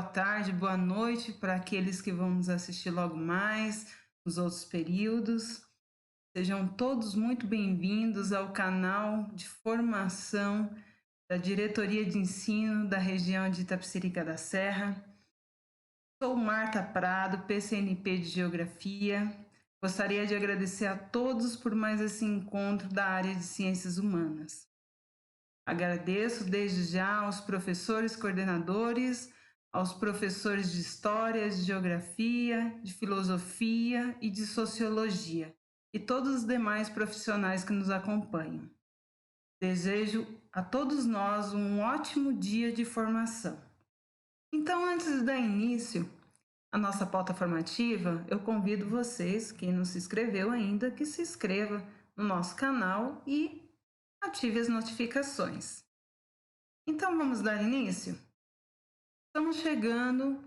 boa tarde, boa noite para aqueles que vão nos assistir logo mais, nos outros períodos. Sejam todos muito bem-vindos ao canal de formação da Diretoria de Ensino da região de Itapecerica da Serra. Sou Marta Prado, PCNP de Geografia. Gostaria de agradecer a todos por mais esse encontro da área de Ciências Humanas. Agradeço desde já aos professores coordenadores, aos professores de História, de Geografia, de Filosofia e de Sociologia e todos os demais profissionais que nos acompanham. Desejo a todos nós um ótimo dia de formação. Então, antes de dar início à nossa pauta formativa, eu convido vocês, quem não se inscreveu ainda, que se inscreva no nosso canal e ative as notificações. Então, vamos dar início? Estamos chegando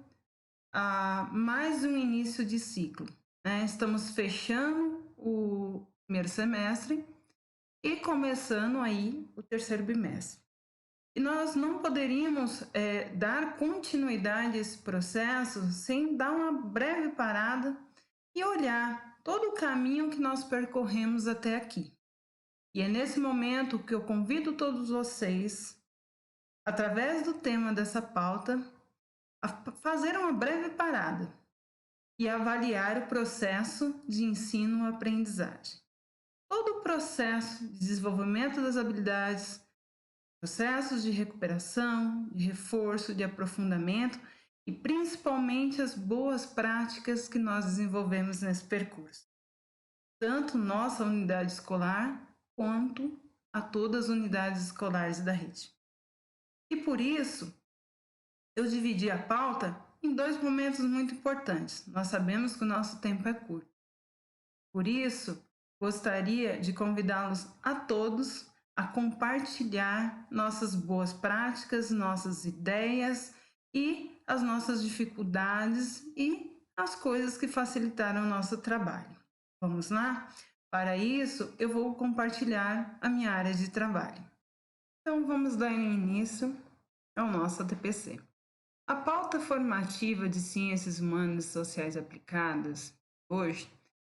a mais um início de ciclo, né? Estamos fechando o primeiro semestre e começando aí o terceiro bimestre. E nós não poderíamos dar continuidade a esse processo sem dar uma breve parada e olhar todo o caminho que nós percorremos até aqui. E é nesse momento que eu convido todos vocês, através do tema dessa pauta, a fazer uma breve parada e avaliar o processo de ensino-aprendizagem. Todo o processo de desenvolvimento das habilidades, processos de recuperação, de reforço, de aprofundamento e principalmente as boas práticas que nós desenvolvemos nesse percurso. Tanto nossa unidade escolar quanto a todas as unidades escolares da rede. E por isso, eu dividi a pauta em dois momentos muito importantes. Nós sabemos que o nosso tempo é curto. Por isso, gostaria de convidá-los a todos a compartilhar nossas boas práticas, nossas ideias e as nossas dificuldades e as coisas que facilitaram o nosso trabalho. Vamos lá? Para isso, eu vou compartilhar a minha área de trabalho. Então, vamos dar início ao nosso ATPC. A pauta formativa de Ciências Humanas e Sociais Aplicadas, hoje,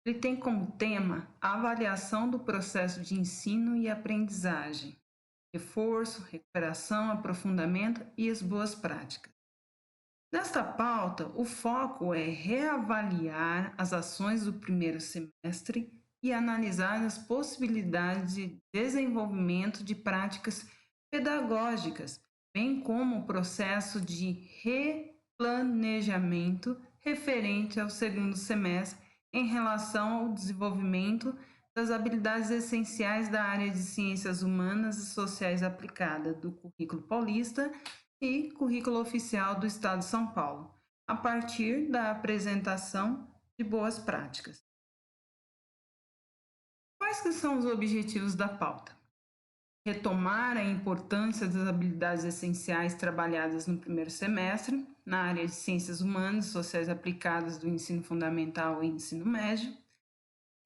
ele tem como tema a avaliação do processo de ensino e aprendizagem, reforço, recuperação, aprofundamento e as boas práticas. Nesta pauta, o foco é reavaliar as ações do primeiro semestre e analisar as possibilidades de desenvolvimento de práticas pedagógicas, bem como o processo de replanejamento referente ao segundo semestre em relação ao desenvolvimento das habilidades essenciais da área de Ciências Humanas e Sociais Aplicadas do Currículo Paulista e Currículo Oficial do Estado de São Paulo, a partir da apresentação de boas práticas. Quais que são os objetivos da pauta? Retomar a importância das habilidades essenciais trabalhadas no primeiro semestre, na área de Ciências Humanas e Sociais Aplicadas do ensino fundamental e ensino médio,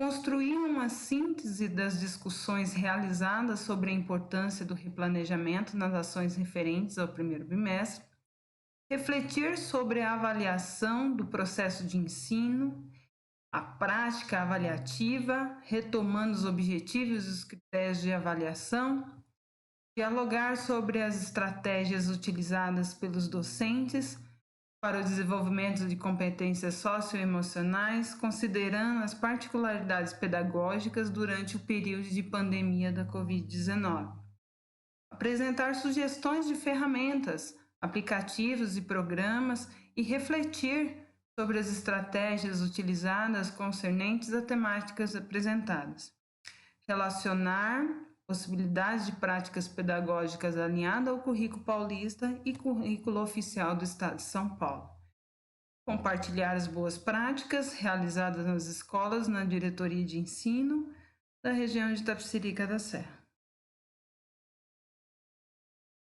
construir uma síntese das discussões realizadas sobre a importância do replanejamento nas ações referentes ao primeiro bimestre, refletir sobre a avaliação do processo de ensino, a prática avaliativa, retomando os objetivos e os critérios de avaliação, dialogar sobre as estratégias utilizadas pelos docentes para o desenvolvimento de competências socioemocionais, considerando as particularidades pedagógicas durante o período de pandemia da Covid-19. Apresentar sugestões de ferramentas, aplicativos e programas e refletir sobre as estratégias utilizadas concernentes a temáticas apresentadas. Relacionar possibilidades de práticas pedagógicas alinhadas ao Currículo Paulista e Currículo Oficial do Estado de São Paulo. Compartilhar as boas práticas realizadas nas escolas na Diretoria de Ensino da região de Itapecerica da Serra.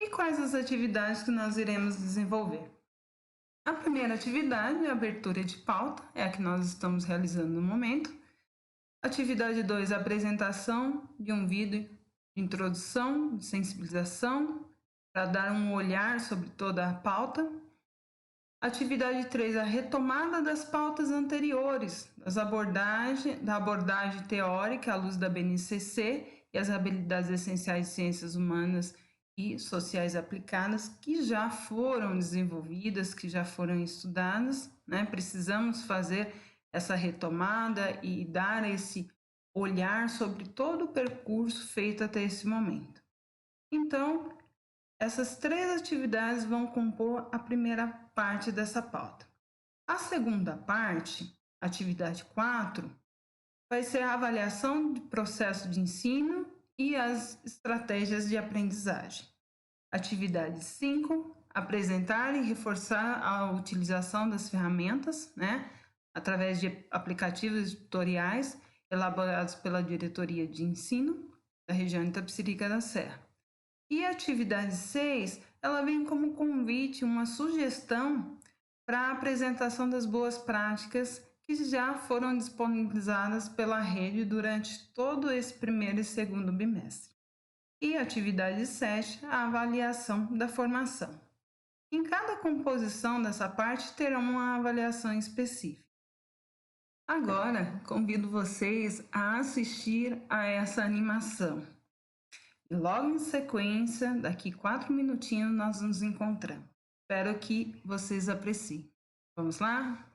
E quais as atividades que nós iremos desenvolver? A primeira atividade, a abertura de pauta, é a que nós estamos realizando no momento. Atividade 2, a apresentação de um vídeo de introdução, de sensibilização, para dar um olhar sobre toda a pauta. Atividade 3, a retomada das pautas anteriores, da abordagem teórica à luz da BNCC e as habilidades essenciais de ciências humanas e sociais aplicadas que já foram desenvolvidas, que já foram estudadas, né? Precisamos fazer essa retomada e dar esse olhar sobre todo o percurso feito até esse momento. Então, essas 3 atividades vão compor a primeira parte dessa pauta. A segunda parte, atividade 4, vai ser a avaliação do processo de ensino e as estratégias de aprendizagem. Atividade 5, apresentar e reforçar a utilização das ferramentas, né, através de aplicativos e tutoriais elaborados pela Diretoria de Ensino da região de Itapecerica da Serra. E a atividade 6, ela vem como convite, uma sugestão para a apresentação das boas práticas que já foram disponibilizadas pela rede durante todo esse primeiro e segundo bimestre. E a atividade 7, a avaliação da formação. Em cada composição dessa parte terá uma avaliação específica. Agora, convido vocês a assistir a essa animação. E logo em sequência, daqui 4 minutinhos, nós nos encontramos. Espero que vocês apreciem. Vamos lá?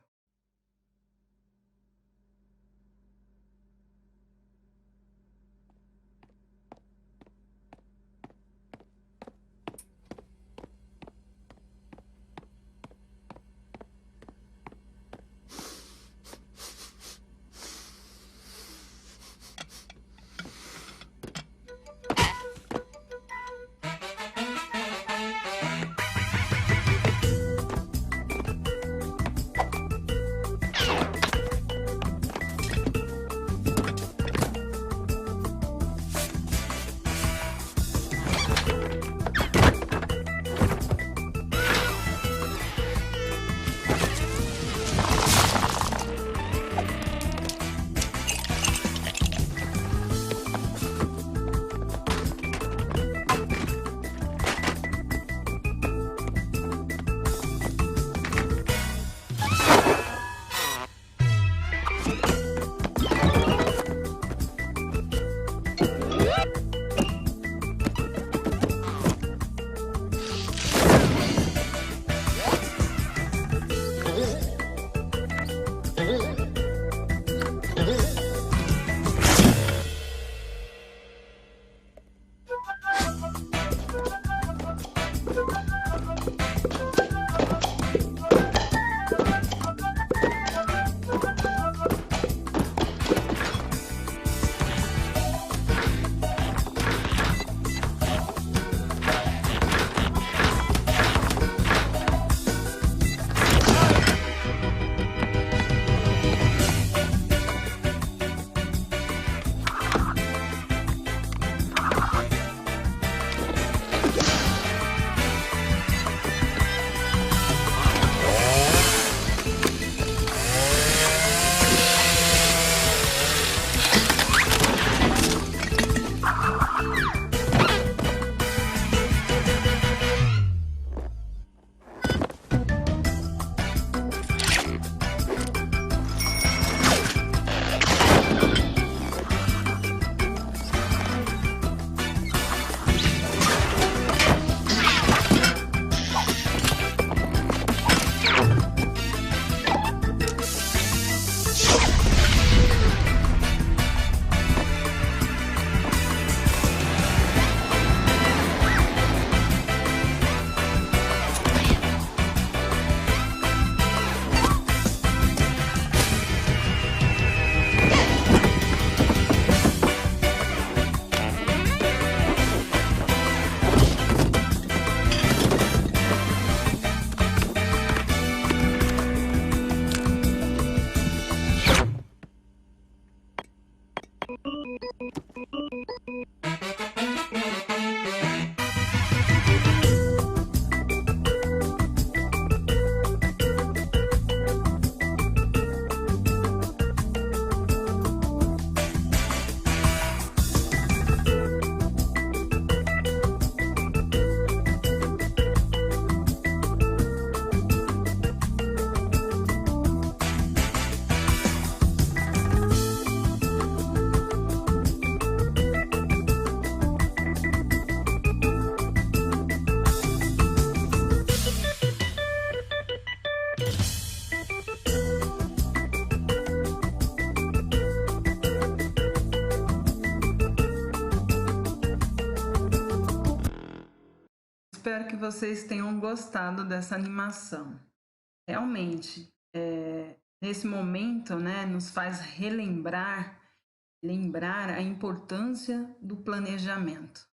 espero que vocês tenham gostado dessa animação. Realmente, nesse momento, né, nos faz lembrar a importância do planejamento.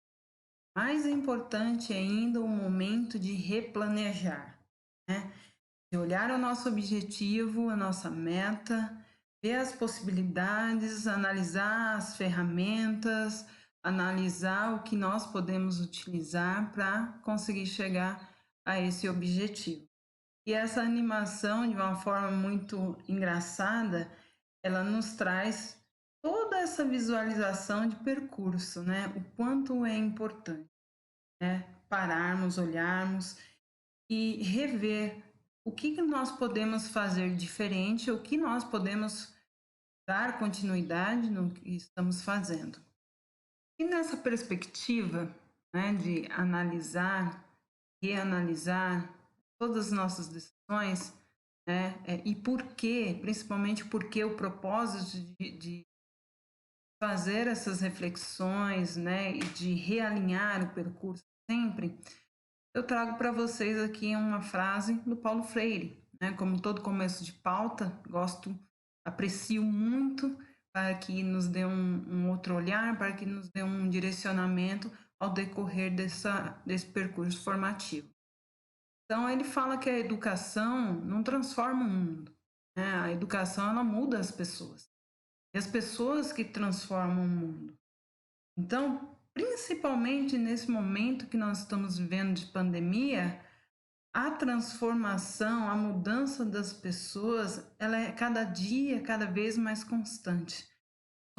Mais importante ainda o momento de replanejar, né? De olhar o nosso objetivo, a nossa meta, ver as possibilidades, analisar as ferramentas, analisar o que nós podemos utilizar para conseguir chegar a esse objetivo. E essa animação, de uma forma muito engraçada, ela nos traz toda essa visualização de percurso, né? O quanto é importante, né? Pararmos, olharmos e rever o que nós podemos fazer diferente, o que nós podemos dar continuidade no que estamos fazendo. E nessa perspectiva, né, de analisar, reanalisar todas as nossas decisões, né, e por quê, principalmente porque o propósito de fazer essas reflexões, né, e de realinhar o percurso sempre, eu trago para vocês aqui uma frase do Paulo Freire, né? Como todo começo de pauta, aprecio muito para que nos dê um outro olhar, para que nos dê um direcionamento ao decorrer desse percurso formativo. Então, ele fala que a educação não transforma o mundo, né? A educação, ela muda as pessoas. E as pessoas que transformam o mundo. Então, principalmente nesse momento que nós estamos vivendo de pandemia, a transformação, a mudança das pessoas, ela é cada dia, cada vez mais constante.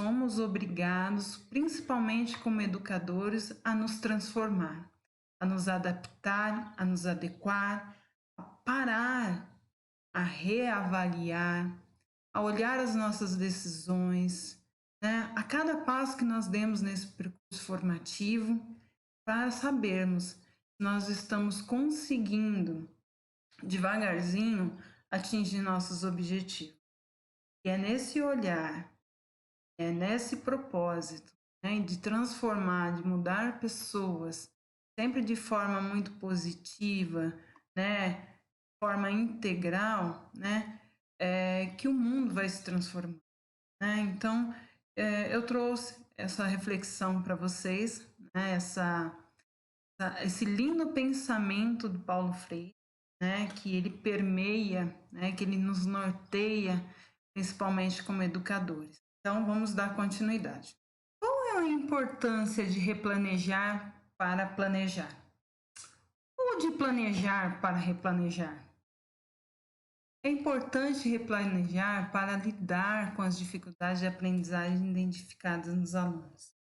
Somos obrigados, principalmente como educadores, a nos transformar, a nos adaptar, a nos adequar, a parar, a reavaliar, a olhar as nossas decisões, né? A cada passo que nós demos nesse percurso formativo, para sabermos se nós estamos conseguindo, devagarzinho, atingir nossos objetivos. E é nesse olhar, é nesse propósito, né, de transformar, de mudar pessoas, sempre de forma muito positiva, né, forma integral, né, que o mundo vai se transformar. Né? Então, eu trouxe essa reflexão para vocês, né, esse lindo pensamento do Paulo Freire, né, que ele permeia, né, que ele nos norteia, principalmente como educadores. Então, vamos dar continuidade. Qual é a importância de replanejar para planejar? Ou de planejar para replanejar? É importante replanejar para lidar com as dificuldades de aprendizagem identificadas nos alunos.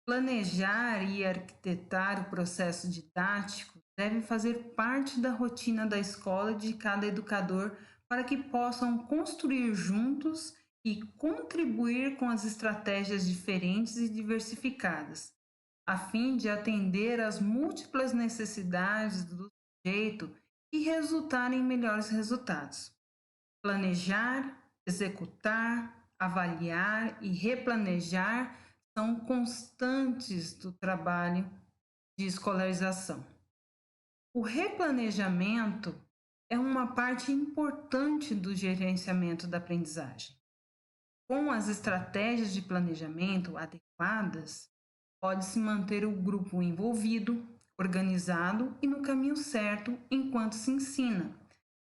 Planejar e arquitetar o processo didático deve fazer parte da rotina da escola de cada educador para que possam construir juntos e contribuir com as estratégias diferentes e diversificadas, a fim de atender às múltiplas necessidades do sujeito e resultar em melhores resultados. Planejar, executar, avaliar e replanejar são constantes do trabalho de escolarização. O replanejamento é uma parte importante do gerenciamento da aprendizagem. Com as estratégias de planejamento adequadas, pode-se manter o grupo envolvido, organizado e no caminho certo enquanto se ensina,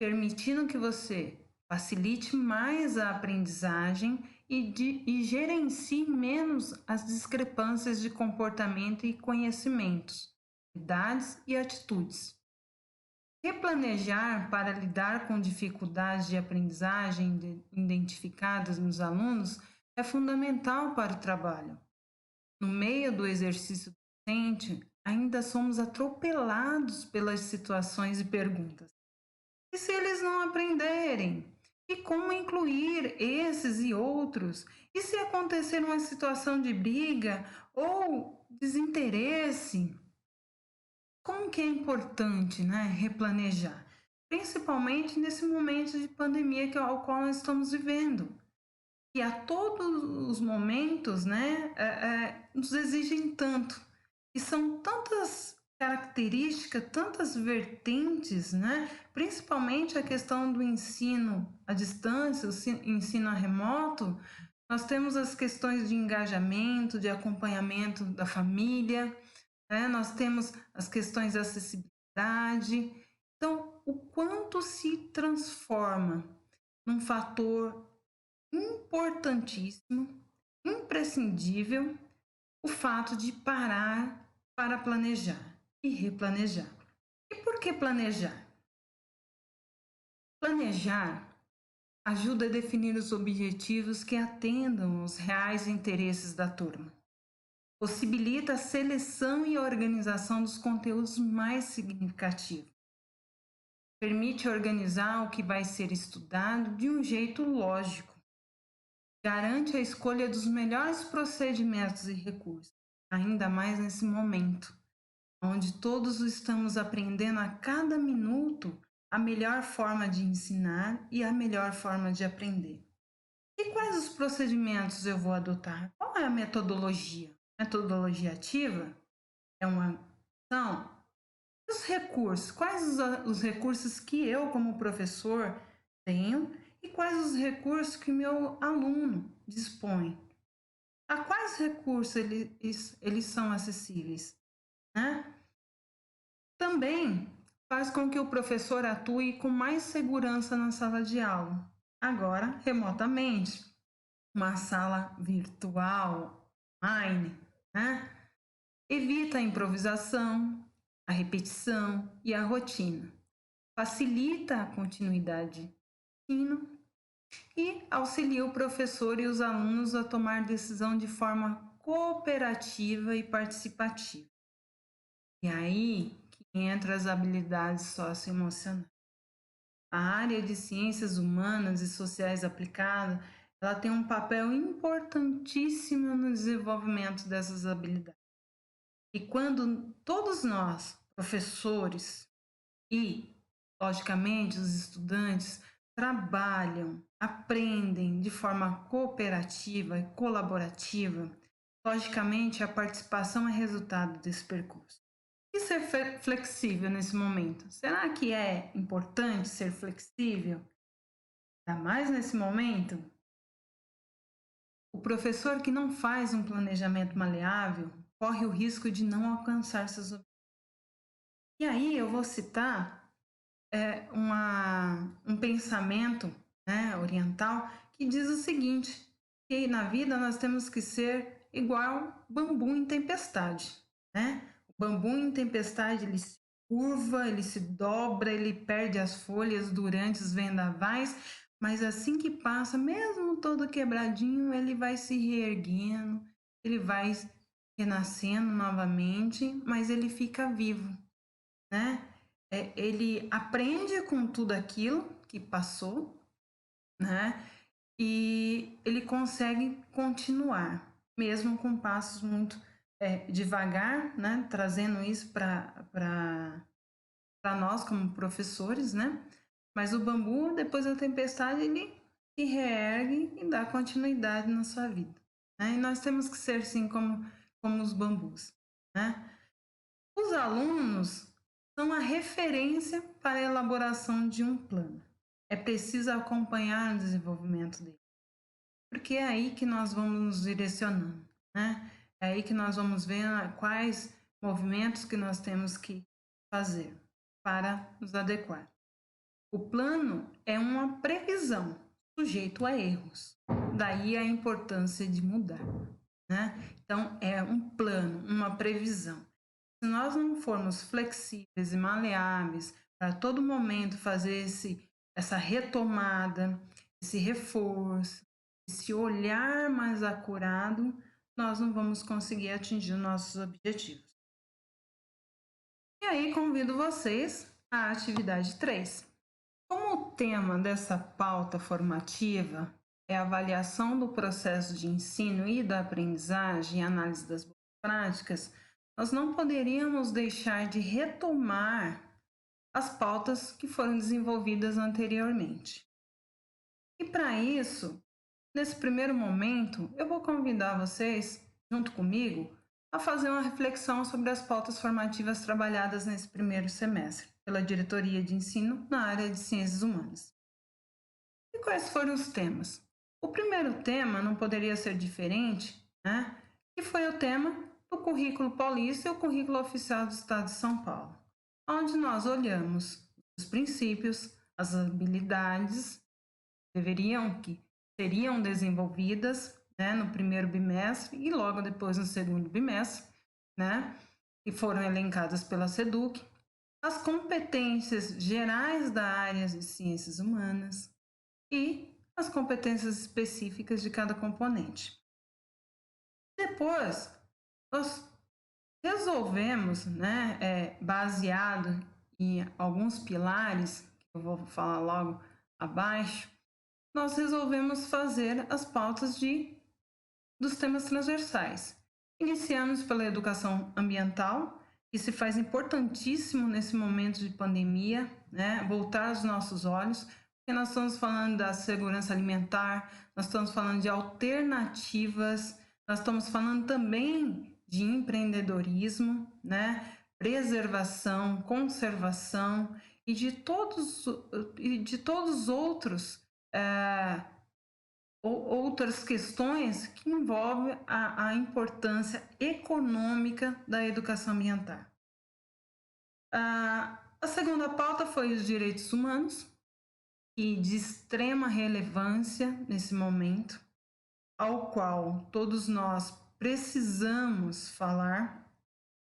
permitindo que você facilite mais a aprendizagem e gerencie menos as discrepâncias de comportamento e conhecimentos, idades e atitudes. Replanejar para lidar com dificuldades de aprendizagem identificadas nos alunos é fundamental para o trabalho. No meio do exercício docente, ainda somos atropelados pelas situações e perguntas. E se eles não aprenderem? E como incluir esses e outros? E se acontecer uma situação de briga ou desinteresse? Como que é importante, né, replanejar? Principalmente nesse momento de pandemia ao qual nós estamos vivendo. E a todos os momentos, né, nos exigem tanto. E são tantas característica, tantas vertentes, né? Principalmente a questão do ensino à distância, o ensino a remoto. Nós temos as questões de engajamento, de acompanhamento da família, né? Nós temos as questões de acessibilidade. Então, o quanto se transforma num fator importantíssimo, imprescindível, o fato de parar para planejar e replanejar. E por que planejar? Planejar ajuda a definir os objetivos que atendam aos reais interesses da turma. Possibilita a seleção e a organização dos conteúdos mais significativos. Permite organizar o que vai ser estudado de um jeito lógico. Garante a escolha dos melhores procedimentos e recursos, ainda mais nesse momento, onde todos estamos aprendendo a cada minuto a melhor forma de ensinar e a melhor forma de aprender. E quais os procedimentos eu vou adotar? Qual é a metodologia? Metodologia ativa? É uma ação? Os recursos? Quais os recursos que eu, como professor, tenho e quais os recursos que meu aluno dispõe? A quais recursos eles são acessíveis? Né? Também faz com que o professor atue com mais segurança na sala de aula, agora remotamente, uma sala virtual, online, né? Evita a improvisação, a repetição e a rotina. Facilita a continuidade do ensino e auxilia o professor e os alunos a tomar decisão de forma cooperativa e participativa. E aí que entra as habilidades socioemocionais. A área de ciências humanas e sociais aplicadas, ela tem um papel importantíssimo no desenvolvimento dessas habilidades. E quando todos nós, professores e, logicamente, os estudantes, trabalham, aprendem de forma cooperativa e colaborativa, logicamente a participação é resultado desse percurso. E ser flexível nesse momento? Será que é importante ser flexível? Ainda mais nesse momento? O professor que não faz um planejamento maleável corre o risco de não alcançar seus objetivos. E aí eu vou citar um pensamento, né, oriental que diz o seguinte, que na vida nós temos que ser igual bambu em tempestade, né? O bambu em tempestade, ele se curva, ele se dobra, ele perde as folhas durante os vendavais, mas assim que passa, mesmo todo quebradinho, ele vai se reerguendo, ele vai renascendo novamente, mas ele fica vivo, né? Ele aprende com tudo aquilo que passou, né? E ele consegue continuar, mesmo com passos muito devagar, né? Trazendo isso para nós como professores, né? Mas o bambu, depois da tempestade, ele se reergue e dá continuidade na sua vida, né? E nós temos que ser assim como os bambus, né? Os alunos são a referência para a elaboração de um plano. É preciso acompanhar o desenvolvimento dele, porque é aí que nós vamos nos direcionando, né? É aí que nós vamos ver quais movimentos que nós temos que fazer para nos adequar. O plano é uma previsão, sujeito a erros. Daí a importância de mudar, né? Então, é um plano, uma previsão. Se nós não formos flexíveis e maleáveis para todo momento fazer essa retomada, esse reforço, esse olhar mais acurado, nós não vamos conseguir atingir nossos objetivos. E aí convido vocês à atividade 3. Como o tema dessa pauta formativa é a avaliação do processo de ensino e da aprendizagem e análise das boas práticas, nós não poderíamos deixar de retomar as pautas que foram desenvolvidas anteriormente. E para isso, nesse primeiro momento, eu vou convidar vocês, junto comigo, a fazer uma reflexão sobre as pautas formativas trabalhadas nesse primeiro semestre pela Diretoria de Ensino na área de Ciências Humanas. E quais foram os temas? O primeiro tema não poderia ser diferente, né? Que foi o tema do currículo paulista e o currículo oficial do Estado de São Paulo, onde nós olhamos os princípios, as habilidades que seriam desenvolvidas, né, no primeiro bimestre e logo depois no segundo bimestre, né, que foram elencadas pela SEDUC, as competências gerais da área de ciências humanas e as competências específicas de cada componente. Depois, nós resolvemos, né, baseado em alguns pilares, que eu vou falar logo abaixo, nós resolvemos fazer as pautas dos temas transversais. Iniciamos pela educação ambiental, que se faz importantíssimo nesse momento de pandemia, né, voltar os nossos olhos, porque nós estamos falando da segurança alimentar, nós estamos falando de alternativas, nós estamos falando também de empreendedorismo, né, preservação, conservação e de todos os outros outras questões que envolvem a importância econômica da educação ambiental. A segunda pauta foi os direitos humanos, e de extrema relevância nesse momento, ao qual todos nós precisamos falar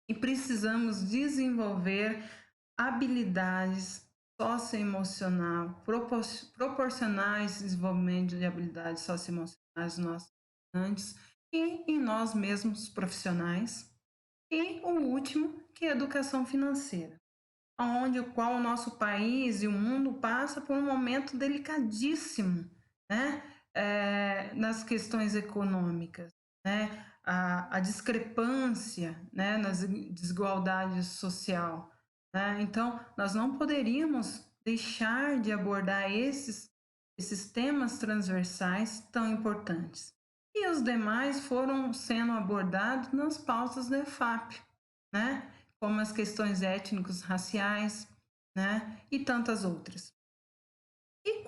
e precisamos desenvolver habilidades socioemocional, proporcionais ao desenvolvimento de habilidades socioemocionais nos nossos estudantes e em nós mesmos profissionais. E o último, que é a educação financeira, onde o qual o nosso país e o mundo passa por um momento delicadíssimo, né? Nas questões econômicas, né? A discrepância, né? Nas desigualdades social, né? Então, nós não poderíamos deixar de abordar esses temas transversais tão importantes. E os demais foram sendo abordados nas pautas da EFAP, né? Como as questões étnicos, raciais, né? E tantas outras. E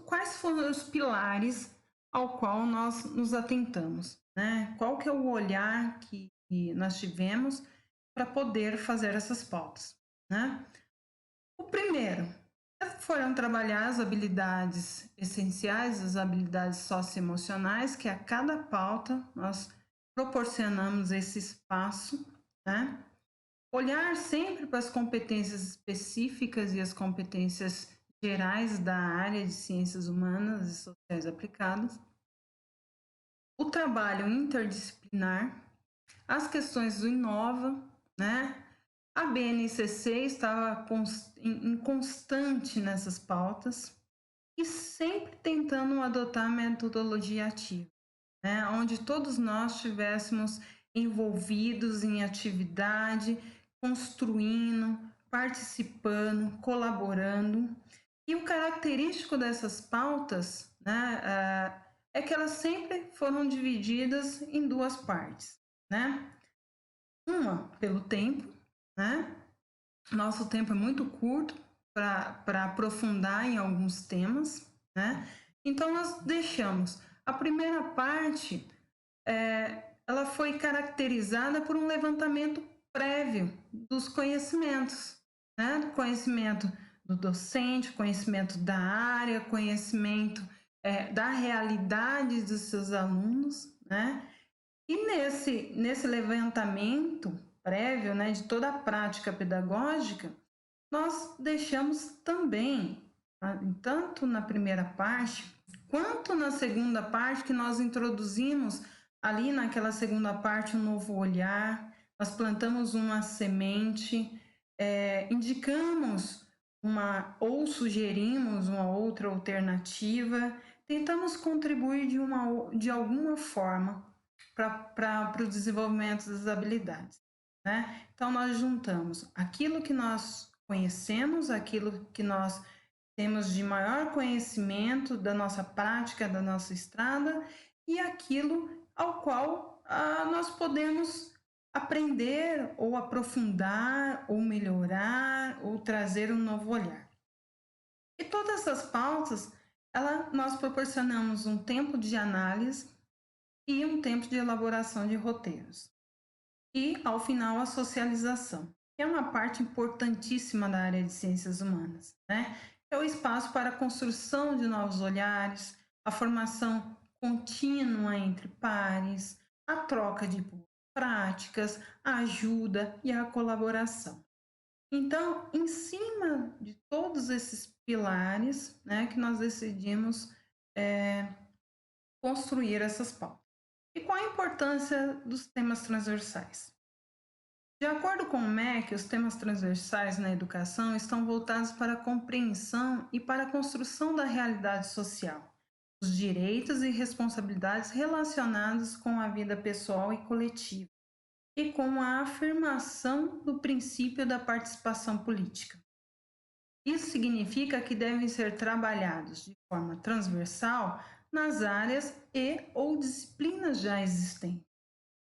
quais foram os pilares ao qual nós nos atentamos, né? Qual que é o olhar que nós tivemos para poder fazer essas pautas, né? O primeiro foram trabalhar as habilidades essenciais, as habilidades socioemocionais, que a cada pauta nós proporcionamos esse espaço, né? Olhar sempre para as competências específicas e as competências gerais da área de ciências humanas e sociais aplicadas. O trabalho interdisciplinar, as questões do Inova, né? A BNCC estava em constante nessas pautas e sempre tentando adotar a metodologia ativa, né? Onde todos nós estivéssemos envolvidos em atividade, construindo, participando, colaborando. E o característico dessas pautas, né, é que elas sempre foram divididas em duas partes, né? Uma pelo tempo, né? Nosso tempo é muito curto para aprofundar em alguns temas, né? Então nós deixamos a primeira parte, ela foi caracterizada por um levantamento prévio dos conhecimentos, né? Do conhecimento do docente, conhecimento da área, conhecimento da realidade dos seus alunos, né? E nesse levantamento prévio, né, de toda a prática pedagógica, nós deixamos também, tanto na primeira parte, quanto na segunda parte, que nós introduzimos ali naquela segunda parte um novo olhar, nós plantamos uma semente, indicamos ou sugerimos uma outra alternativa, tentamos contribuir de alguma forma para o desenvolvimento das habilidades, né? Então, nós juntamos aquilo que nós conhecemos, aquilo que nós temos de maior conhecimento da nossa prática, da nossa estrada, e aquilo ao qual nós podemos aprender ou aprofundar ou melhorar ou trazer um novo olhar. E todas essas pautas, nós proporcionamos um tempo de análise e um tempo de elaboração de roteiros. E, ao final, a socialização, que é uma parte importantíssima da área de ciências humanas, né? É o espaço para a construção de novos olhares, a formação contínua entre pares, a troca de boas práticas, a ajuda e a colaboração. Então, em cima de todos esses pilares, né, que nós decidimos construir essas pautas. E qual a importância dos temas transversais? De acordo com o MEC, os temas transversais na educação estão voltados para a compreensão e para a construção da realidade social, os direitos e responsabilidades relacionados com a vida pessoal e coletiva, e com a afirmação do princípio da participação política. Isso significa que devem ser trabalhados de forma transversal nas áreas e ou disciplinas já existentes.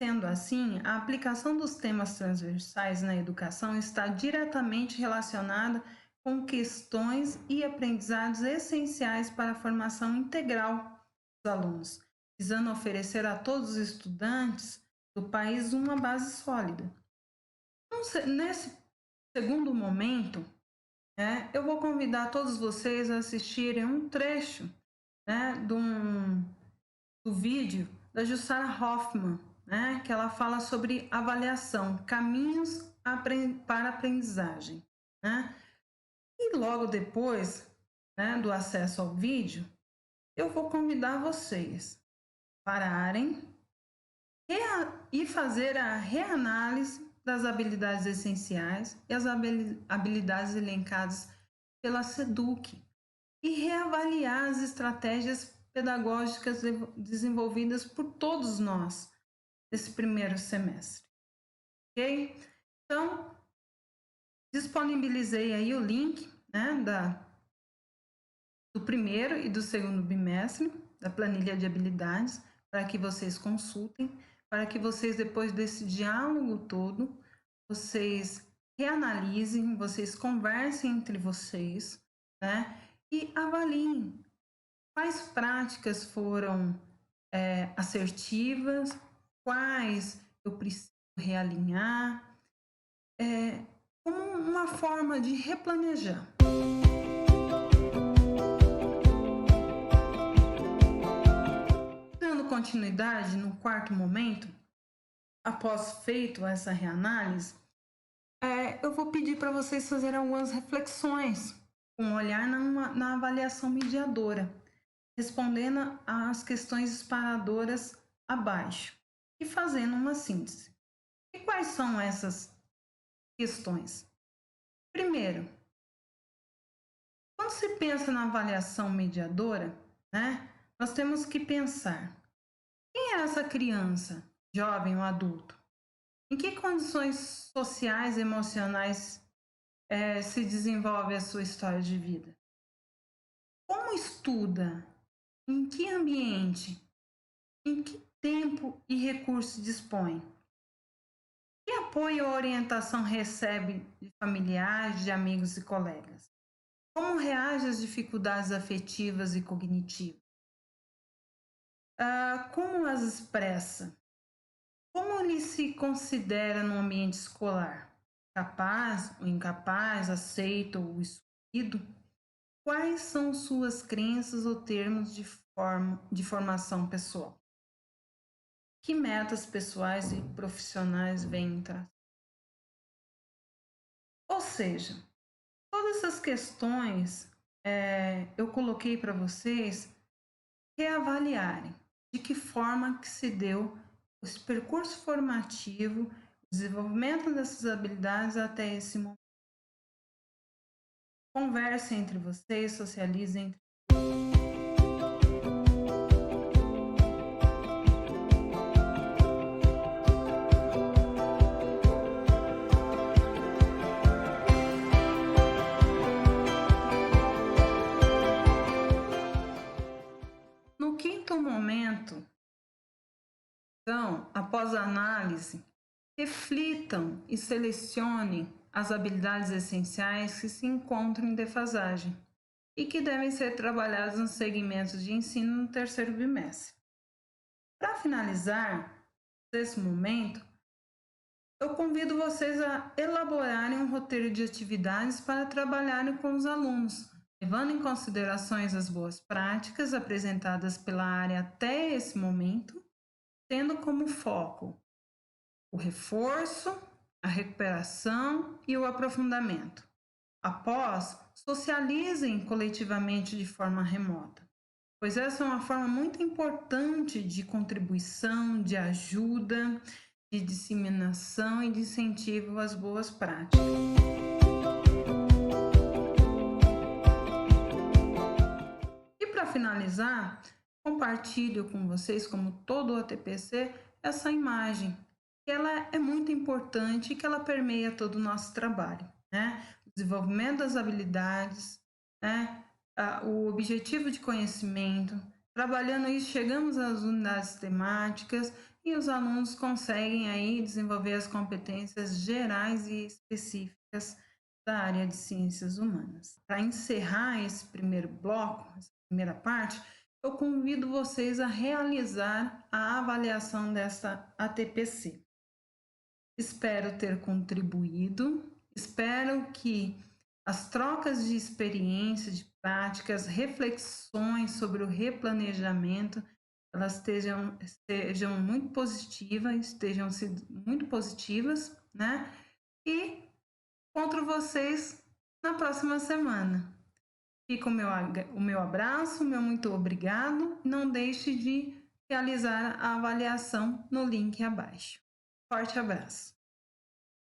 Sendo assim, a aplicação dos temas transversais na educação está diretamente relacionada com questões e aprendizados essenciais para a formação integral dos alunos, visando oferecer a todos os estudantes do país uma base sólida. Nesse segundo momento, eu vou convidar todos vocês a assistirem um trecho do vídeo da Jussara Hoffmann, que ela fala sobre avaliação, caminhos para aprendizagem. E logo depois do acesso ao vídeo, eu vou convidar vocês a pararem e fazer a reanálise das habilidades essenciais e as habilidades elencadas pela SEDUC e reavaliar as estratégias pedagógicas desenvolvidas por todos nós nesse primeiro semestre. Ok? Então, disponibilizei aí o link do primeiro e do segundo bimestre da planilha de habilidades para que vocês consultem, para que vocês, depois desse diálogo todo, vocês reanalisem, vocês conversem entre vocês, e avaliem quais práticas foram assertivas, quais eu preciso realinhar, como uma forma de replanejar. Dando continuidade no quarto momento, após feito essa reanálise, eu vou pedir para vocês fazerem algumas reflexões, com um olhar na avaliação mediadora, respondendo às questões disparadoras abaixo e fazendo uma síntese. E quais são essas questões? Primeiro, quando se pensa na avaliação mediadora, nós temos que pensar: quem é essa criança, jovem ou adulto? Em que condições sociais e emocionais se desenvolve a sua história de vida? Como estuda? Em que ambiente? Em que tempo e recursos dispõe? Que apoio ou orientação recebe de familiares, de amigos e colegas? Como reage às dificuldades afetivas e cognitivas? Como as expressa? Como ele se considera no ambiente escolar? Capaz ou incapaz, aceito ou excluído? Quais são suas crenças ou termos de formação pessoal? Que metas pessoais e profissionais vêm trazer? Ou seja, todas essas questões eu coloquei para vocês reavaliarem de que forma que se deu esse percurso formativo, o desenvolvimento dessas habilidades até esse momento. Conversem entre vocês, socializem entre No quinto momento, então, após a análise reflitam e selecionem as habilidades essenciais que se encontram em defasagem e que devem ser trabalhadas nos segmentos de ensino no terceiro bimestre. Para finalizar esse momento, eu convido vocês a elaborarem um roteiro de atividades para trabalharem com os alunos, levando em considerações as boas práticas apresentadas pela área até esse momento, tendo como foco o reforço, a recuperação e o aprofundamento. Após, socializem coletivamente de forma remota, pois essa é uma forma muito importante de contribuição, de ajuda, de disseminação e de incentivo às boas práticas. E para finalizar, compartilho com vocês, como todo o ATPC, essa imagem, que ela é muito importante e que ela permeia todo o nosso trabalho, né? O desenvolvimento das habilidades, né? O objetivo de conhecimento. Trabalhando isso, chegamos às unidades temáticas e os alunos conseguem aí desenvolver as competências gerais e específicas da área de ciências humanas. Para encerrar esse primeiro bloco, essa primeira parte, eu convido vocês a realizar a avaliação dessa ATPC. Espero ter contribuído, espero que as trocas de experiência, de práticas, reflexões sobre o replanejamento, elas estejam muito positivas, estejam sendo muito positivas, né? E encontro vocês na próxima semana. Fica o meu abraço, meu muito obrigado. Não deixe de realizar a avaliação no link abaixo. Forte abraço.